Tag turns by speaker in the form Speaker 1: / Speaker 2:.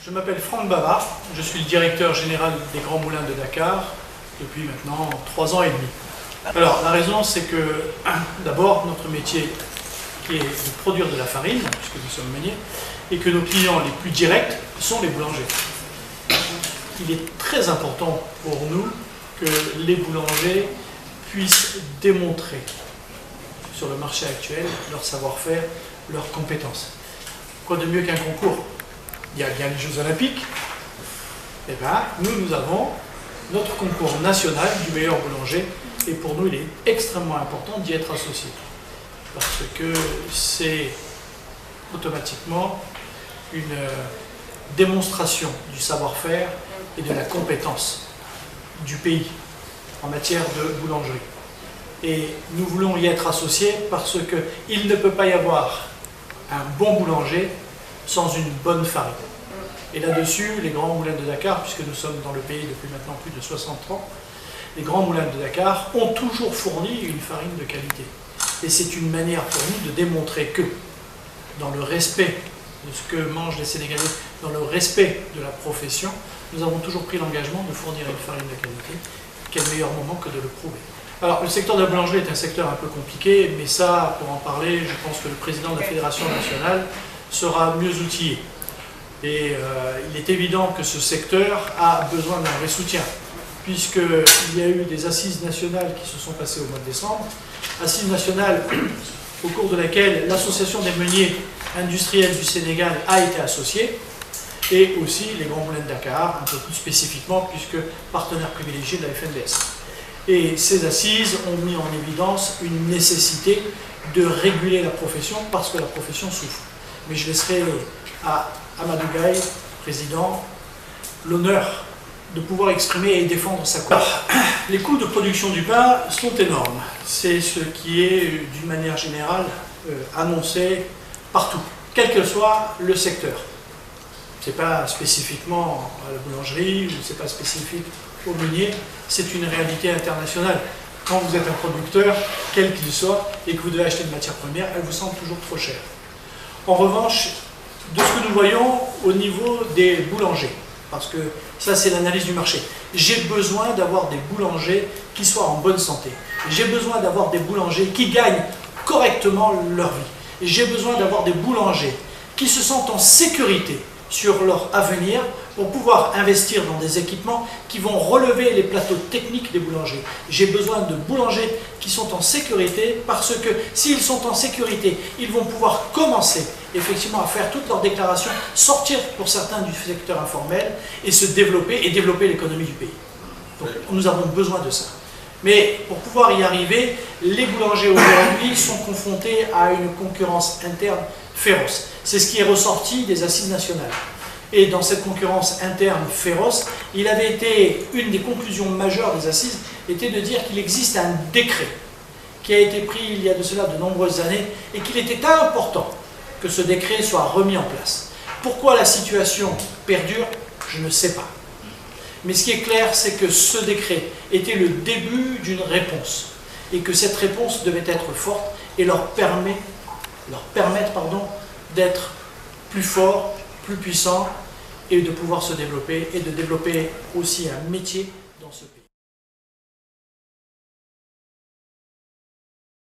Speaker 1: Je m'appelle Franck Bavard, je suis le directeur général des Grands Moulins de Dakar depuis maintenant 3 ans et demi. Alors la raison c'est que d'abord notre métier qui est de produire de la farine, puisque nous sommes meuniers, et que nos clients les plus directs sont les boulangers. Il est très important pour nous que les boulangers puissent démontrer sur le marché actuel leur savoir-faire, leurs compétences. Quoi de mieux qu'un concours? Il y a bien les Jeux Olympiques. Et bien, nous avons notre concours national du meilleur boulanger, et pour nous, il est extrêmement important d'y être associé. Parce que c'est automatiquement une démonstration du savoir-faire et de la compétence du pays en matière de boulangerie. Et nous voulons y être associés parce qu'il ne peut pas y avoir un bon boulanger sans une bonne farine. Et là-dessus, les Grands Moulins de Dakar, puisque nous sommes dans le pays depuis maintenant plus de 60 ans, les Grands Moulins de Dakar ont toujours fourni une farine de qualité. Et c'est une manière pour nous de démontrer que, dans le respect de ce que mangent les Sénégalais, dans le respect de la profession, nous avons toujours pris l'engagement de fournir une farine de qualité. Quel meilleur moment que de le prouver. Alors, le secteur de la boulangerie est un secteur un peu compliqué, mais ça, pour en parler, je pense que le président de la Fédération nationale sera mieux outillé. Et il est évident que ce secteur a besoin d'un vrai soutien, puisqu'il y a eu des assises nationales qui se sont passées au mois de décembre, assises nationales au cours de laquelle l'Association des meuniers industriels du Sénégal a été associée, et aussi les Grands Moulins de Dakar, un peu plus spécifiquement, puisque partenaire privilégié de la FNDS. Et ces assises ont mis en évidence une nécessité de réguler la profession, parce que la profession souffre. Mais je laisserai à Amadou Gaye, président, l'honneur de pouvoir exprimer et défendre sa cause. Les coûts de production du pain sont énormes. C'est ce qui est, d'une manière générale, annoncé partout, quel que soit le secteur. Ce n'est pas spécifiquement à la boulangerie ou ce n'est pas spécifique au meunier, c'est une réalité internationale. Quand vous êtes un producteur, quel qu'il soit, et que vous devez acheter une matière première, elle vous semble toujours trop chère. En revanche, de ce que nous voyons au niveau des boulangers, parce que ça c'est l'analyse du marché, j'ai besoin d'avoir des boulangers qui soient en bonne santé. J'ai besoin d'avoir des boulangers qui gagnent correctement leur vie. J'ai besoin d'avoir des boulangers qui se sentent en sécurité sur leur avenir pour pouvoir investir dans des équipements qui vont relever les plateaux techniques des boulangers. J'ai besoin de boulangers qui sont en sécurité parce que s'ils sont en sécurité, ils vont pouvoir commencer effectivement à faire toutes leurs déclarations, sortir pour certains du secteur informel et se développer et développer l'économie du pays. Donc nous avons besoin de ça. Mais pour pouvoir y arriver, les boulangers aujourd'hui sont confrontés à une concurrence interne féroce. C'est ce qui est ressorti des assises nationales. Et dans cette concurrence interne féroce, il avait été, une des conclusions majeures des assises, était de dire qu'il existe un décret qui a été pris il y a de cela de nombreuses années et qu'il était important que ce décret soit remis en place. Pourquoi la situation perdure, je ne sais pas. Mais ce qui est clair, c'est que ce décret était le début d'une réponse et que cette réponse devait être forte et leur permettre d'être plus forts, plus puissants et de pouvoir se développer et de développer aussi un métier dans ce pays.